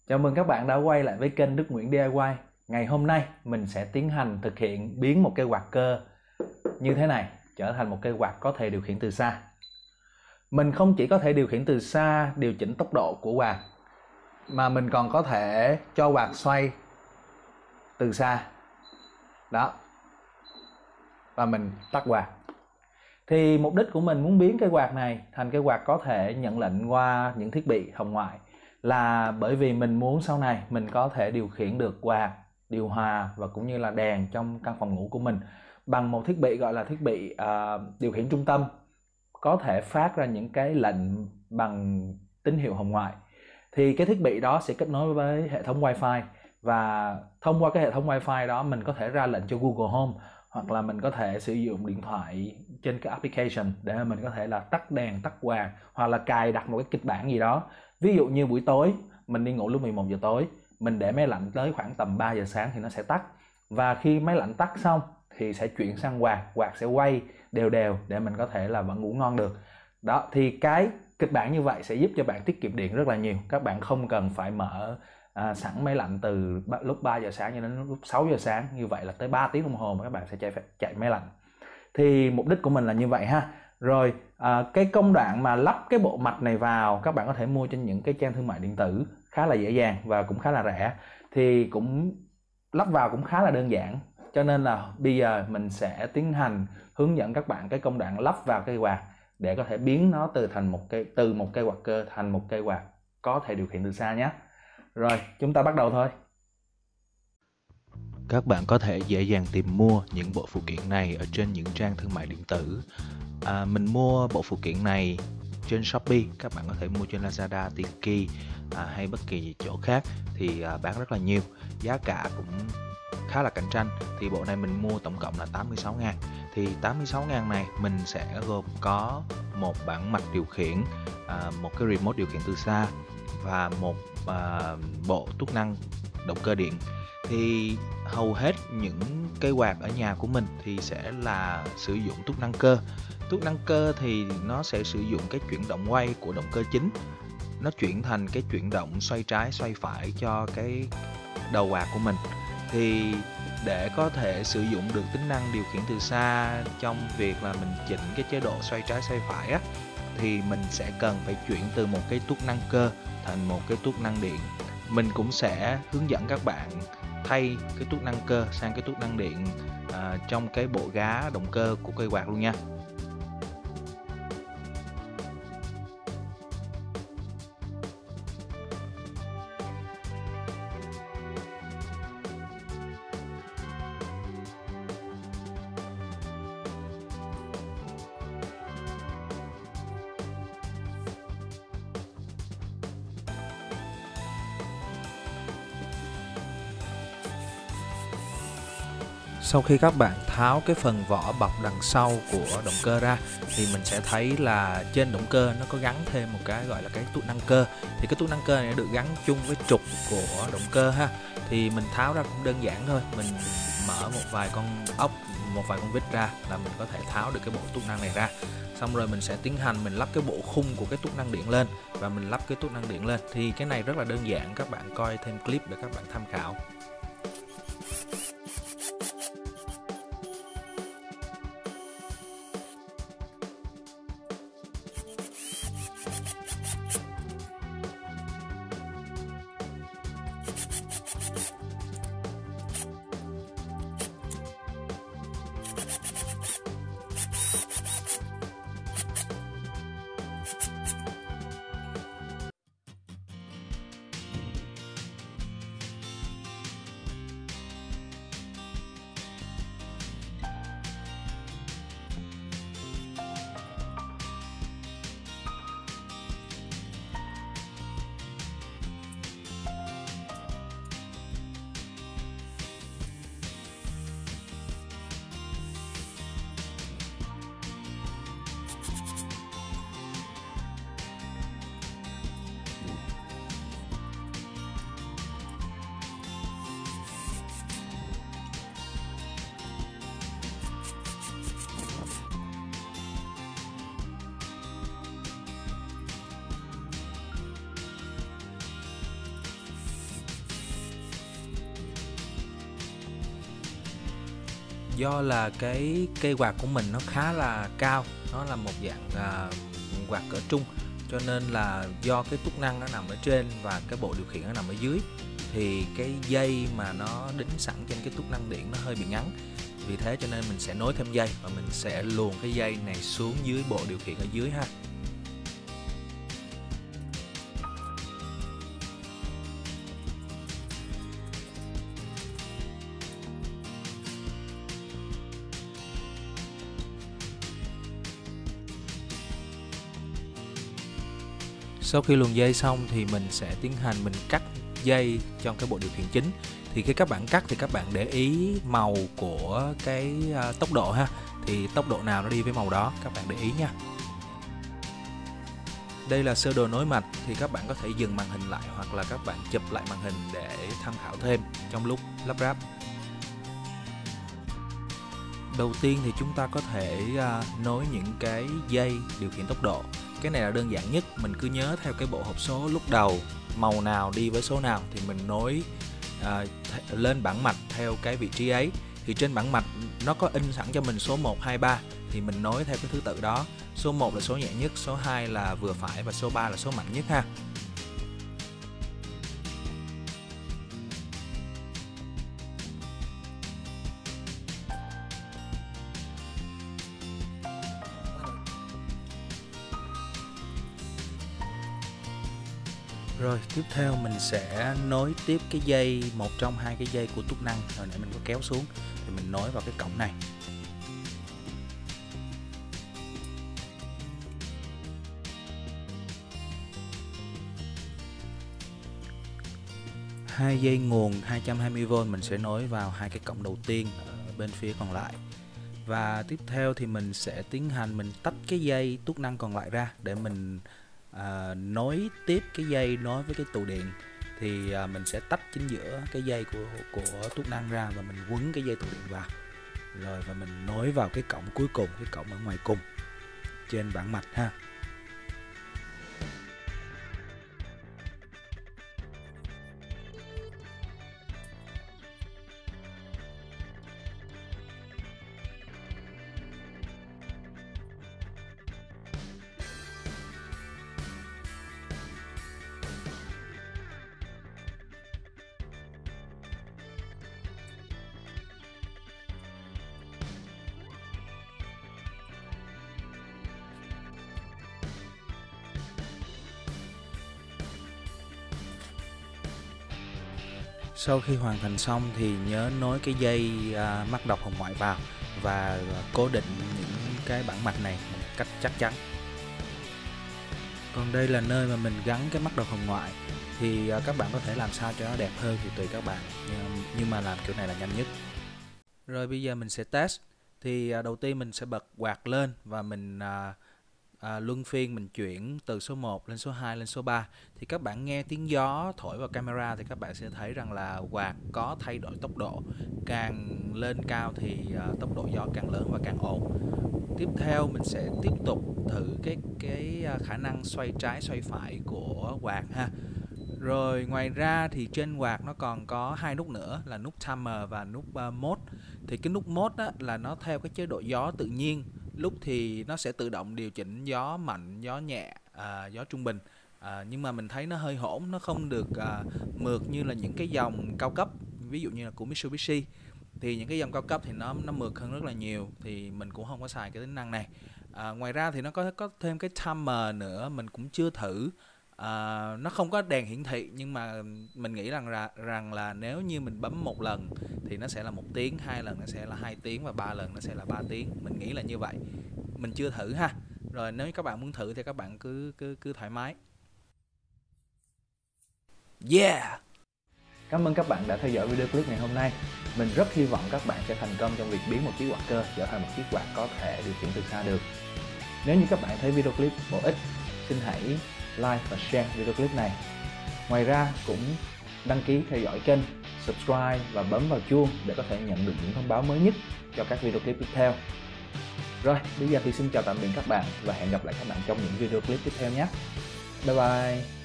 Chào mừng các bạn đã quay lại với kênh Đức Nguyễn DIY. Ngày hôm nay mình sẽ tiến hành thực hiện biến một cây quạt cơ như thế này trở thành một cây quạt có thể điều khiển từ xa. Mình không chỉ có thể điều khiển từ xa, điều chỉnh tốc độ của quạt, mà mình còn có thể cho quạt xoay từ xa. Đó. Và mình tắt quạt. Thì mục đích của mình muốn biến cây quạt này thành cây quạt có thể nhận lệnh qua những thiết bị hồng ngoại là bởi vì mình muốn sau này mình có thể điều khiển được quạt, điều hòa và cũng như là đèn trong căn phòng ngủ của mình bằng một thiết bị gọi là thiết bị điều khiển trung tâm, có thể phát ra những cái lệnh bằng tín hiệu hồng ngoại. Thì cái thiết bị đó sẽ kết nối với hệ thống Wi-Fi, và thông qua cái hệ thống Wi-Fi đó mình có thể ra lệnh cho Google Home, hoặc là mình có thể sử dụng điện thoại trên cái application để mà mình có thể là tắt đèn, tắt quạt, hoặc là cài đặt một cái kịch bản gì đó. Ví dụ như buổi tối mình đi ngủ lúc 11 giờ tối, mình để máy lạnh tới khoảng tầm 3 giờ sáng thì nó sẽ tắt. Và khi máy lạnh tắt xong thì sẽ chuyển sang quạt, quạt sẽ quay đều đều để mình có thể là vẫn ngủ ngon được. Đó, thì cái kịch bản như vậy sẽ giúp cho bạn tiết kiệm điện rất là nhiều. Các bạn không cần phải mở sẵn máy lạnh từ lúc 3 giờ sáng cho đến lúc 6 giờ sáng. Như vậy là tới 3 tiếng đồng hồ mà các bạn sẽ chạy máy lạnh. Thì mục đích của mình là như vậy ha. Rồi cái công đoạn mà lắp cái bộ mạch này vào, các bạn có thể mua trên những cái trang thương mại điện tử khá là dễ dàng và cũng khá là rẻ. Thì cũng lắp vào cũng khá là đơn giản. Cho nên là bây giờ mình sẽ tiến hành hướng dẫn các bạn cái công đoạn lắp vào cây quạt để có thể biến nó từ một cây quạt cơ thành một cây quạt có thể điều khiển từ xa nhé. Rồi, chúng ta bắt đầu thôi. Các bạn có thể dễ dàng tìm mua những bộ phụ kiện này ở trên những trang thương mại điện tử. Mình mua bộ phụ kiện này trên Shopee, các bạn có thể mua trên Lazada, Tiki hay bất kỳ chỗ khác thì bán rất là nhiều. Giá cả cũng khá là cạnh tranh. Thì bộ này mình mua tổng cộng là 86.000. Thì 86.000 này mình sẽ gồm có một bảng mạch điều khiển, một cái remote điều khiển từ xa và một bộ tuốt năng động cơ điện. Thì hầu hết những cây quạt ở nhà của mình thì sẽ là sử dụng tuốt năng cơ. Tuốt năng cơ thì nó sẽ sử dụng cái chuyển động quay của động cơ chính, nó chuyển thành cái chuyển động xoay trái xoay phải cho cái đầu quạt của mình. Thì để có thể sử dụng được tính năng điều khiển từ xa trong việc là mình chỉnh cái chế độ xoay trái xoay phải á, thì mình sẽ cần phải chuyển từ một cái tuốt năng cơ thành một cái tuốt năng điện. Mình cũng sẽ hướng dẫn các bạn thay cái tuốt năng cơ sang cái tuốt năng điện trong cái bộ gá động cơ của cây quạt luôn nha. Sau khi các bạn tháo cái phần vỏ bọc đằng sau của động cơ ra thì mình sẽ thấy là trên động cơ nó có gắn thêm một cái gọi là cái tuốt năng cơ. Thì cái tuốt năng cơ này được gắn chung với trục của động cơ ha. Thì mình tháo ra cũng đơn giản thôi, mình mở một vài con ốc, một vài con vít ra là mình có thể tháo được cái bộ tuốt năng này ra. Xong rồi mình sẽ tiến hành mình lắp cái bộ khung của cái tuốt năng điện lên và mình lắp cái tuốt năng điện lên. Thì cái này rất là đơn giản, các bạn coi thêm clip để các bạn tham khảo. Do là cái cây quạt của mình nó khá là cao, nó là một dạng quạt cỡ trung, cho nên là do cái túc năng nó nằm ở trên và cái bộ điều khiển nó nằm ở dưới, thì cái dây mà nó đính sẵn trên cái túc năng điện nó hơi bị ngắn. Vì thế cho nên mình sẽ nối thêm dây và mình sẽ luồn cái dây này xuống dưới bộ điều khiển ở dưới ha. Sau khi luồn dây xong thì mình sẽ tiến hành mình cắt dây trong cái bộ điều khiển chính. Thì khi các bạn cắt thì các bạn để ý màu của cái tốc độ ha. Thì tốc độ nào nó đi với màu đó các bạn để ý nha. Đây là sơ đồ nối mạch, thì các bạn có thể dừng màn hình lại hoặc là các bạn chụp lại màn hình để tham khảo thêm trong lúc lắp ráp. Đầu tiên thì chúng ta có thể nối những cái dây điều khiển tốc độ. Cái này là đơn giản nhất, mình cứ nhớ theo cái bộ hộp số lúc đầu, màu nào đi với số nào thì mình nối lên bảng mạch theo cái vị trí ấy. Thì trên bảng mạch nó có in sẵn cho mình số 1, 2, 3 thì mình nối theo cái thứ tự đó. Số 1 là số nhẹ nhất, số 2 là vừa phải và số 3 là số mạnh nhất ha. Rồi tiếp theo mình sẽ nối tiếp cái dây, một trong hai cái dây của túc năng hồi nãy mình có kéo xuống, thì mình nối vào cái cổng này. Hai dây nguồn 220V mình sẽ nối vào hai cái cổng đầu tiên ở bên phía còn lại. Và tiếp theo thì mình sẽ tiến hành mình tách cái dây túc năng còn lại ra để mình nối tiếp cái dây nối với cái tụ điện. Thì mình sẽ tách chính giữa cái dây của túc năng ra và mình quấn cái dây tụ điện vào. Rồi và mình nối vào cái cổng cuối cùng, cái cổng ở ngoài cùng trên bảng mạch ha. Sau khi hoàn thành xong thì nhớ nối cái dây mắt đọc hồng ngoại vào và cố định những cái bảng mạch này một cách chắc chắn. Còn đây là nơi mà mình gắn cái mắt đọc hồng ngoại, thì các bạn có thể làm sao cho nó đẹp hơn thì tùy các bạn, nhưng mà làm kiểu này là nhanh nhất. Rồi bây giờ mình sẽ test. Thì đầu tiên mình sẽ bật quạt lên và mình luân phiên mình chuyển từ số 1 lên số 2 lên số 3. Thì các bạn nghe tiếng gió thổi vào camera thì các bạn sẽ thấy rằng là quạt có thay đổi tốc độ. Càng lên cao thì tốc độ gió càng lớn và càng ồn. Tiếp theo mình sẽ tiếp tục thử cái khả năng xoay trái xoay phải của quạt ha. Rồi ngoài ra thì trên quạt nó còn có hai nút nữa là nút timer và nút mode. Thì cái nút mode á, là nó theo cái chế độ gió tự nhiên. Lúc thì nó sẽ tự động điều chỉnh gió mạnh, gió nhẹ, gió trung bình. Nhưng mà mình thấy nó hơi hỗn, nó không được mượt như là những cái dòng cao cấp, ví dụ như là của Mitsubishi. Thì những cái dòng cao cấp thì nó mượt hơn rất là nhiều, thì mình cũng không có xài cái tính năng này. Ngoài ra thì nó có thêm cái timer nữa, mình cũng chưa thử. Nó không có đèn hiển thị, nhưng mà mình nghĩ rằng là nếu như mình bấm một lần thì nó sẽ là 1 tiếng, 2 lần nó sẽ là 2 tiếng và 3 lần nó sẽ là 3 tiếng. Mình nghĩ là như vậy. Mình chưa thử ha. Rồi nếu các bạn muốn thử thì các bạn cứ thoải mái. Yeah! Cảm ơn các bạn đã theo dõi video clip ngày hôm nay. Mình rất hy vọng các bạn sẽ thành công trong việc biến một chiếc quạt cơ trở thành một chiếc quạt có thể điều khiển từ xa được. Nếu như các bạn thấy video clip bổ ích, xin hãy like và share video clip này. Ngoài ra cũng đăng ký theo dõi kênh, subscribe và bấm vào chuông để có thể nhận được những thông báo mới nhất cho các video clip tiếp theo. Rồi, bây giờ thì xin chào tạm biệt các bạn và hẹn gặp lại các bạn trong những video clip tiếp theo nhé. Bye bye!